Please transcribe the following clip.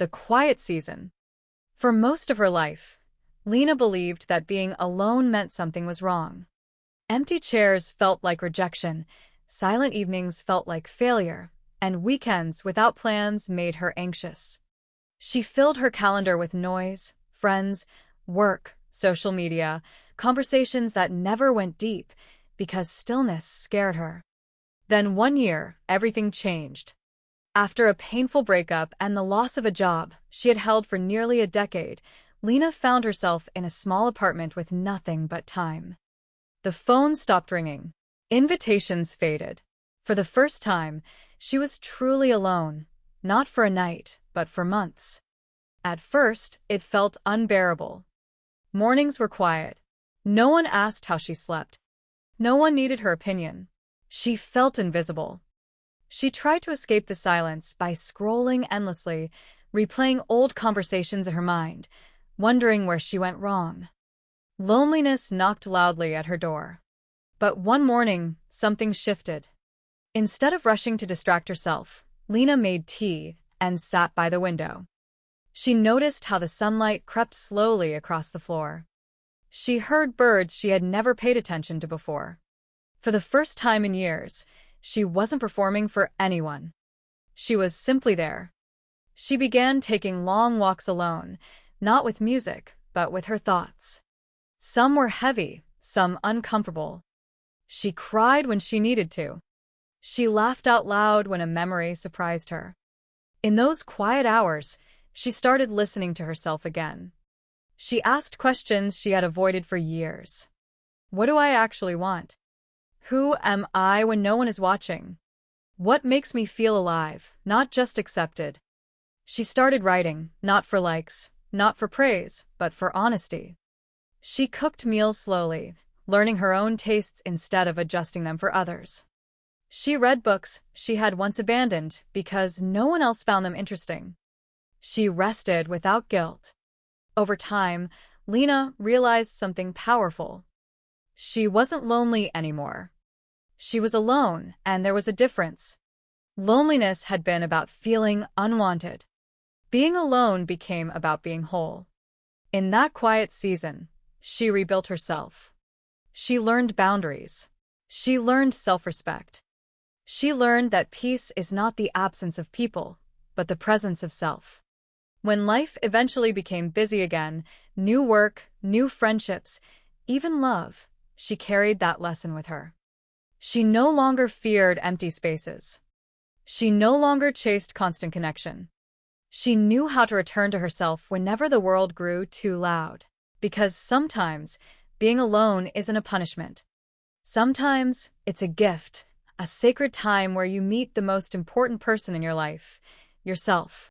The quiet season. For most of her life, Lena believed that being alone meant something was wrong. Empty chairs felt like rejection, silent evenings felt like failure, and weekends without plans made her anxious. She filled her calendar with noise, friends, work, social media, conversations that never went deep because stillness scared her. Then one year, everything changed. After a painful breakup and the loss of a job she had held for nearly a decade, Lena found herself in a small apartment with nothing but time. The phone stopped ringing. Invitations faded. For the first time, she was truly alone, not for a night, but for months. At first, it felt unbearable. Mornings were quiet. No one asked how she slept. No one needed her opinion. She felt invisible. She tried to escape the silence by scrolling endlessly, replaying old conversations in her mind, wondering where she went wrong. Loneliness knocked loudly at her door. But one morning, something shifted. Instead of rushing to distract herself, Lena made tea and sat by the window. She noticed how the sunlight crept slowly across the floor. She heard birds she had never paid attention to before. For the first time in years, she wasn't performing for anyone. She was simply there. She began taking long walks alone, not with music, but with her thoughts. Some were heavy, some uncomfortable. She cried when she needed to. She laughed out loud when a memory surprised her. In those quiet hours, she started listening to herself again. She asked questions she had avoided for years. What do I actually want? Who am I when no one is watching? What makes me feel alive, not just accepted? She started writing, not for likes, not for praise, but for honesty. She cooked meals slowly, learning her own tastes instead of adjusting them for others. She read books she had once abandoned because no one else found them interesting. She rested without guilt. Over time, Lena realized something powerful. She wasn't lonely anymore. She was alone, and there was a difference. Loneliness had been about feeling unwanted. Being alone became about being whole. In that quiet season, she rebuilt herself. She learned boundaries. She learned self-respect. She learned that peace is not the absence of people, but the presence of self. When life eventually became busy again, new work, new friendships, even love, she carried that lesson with her. She no longer feared empty spaces. She no longer chased constant connection. She knew how to return to herself whenever the world grew too loud. Because sometimes, being alone isn't a punishment. Sometimes, it's a gift, a sacred time where you meet the most important person in your life, yourself.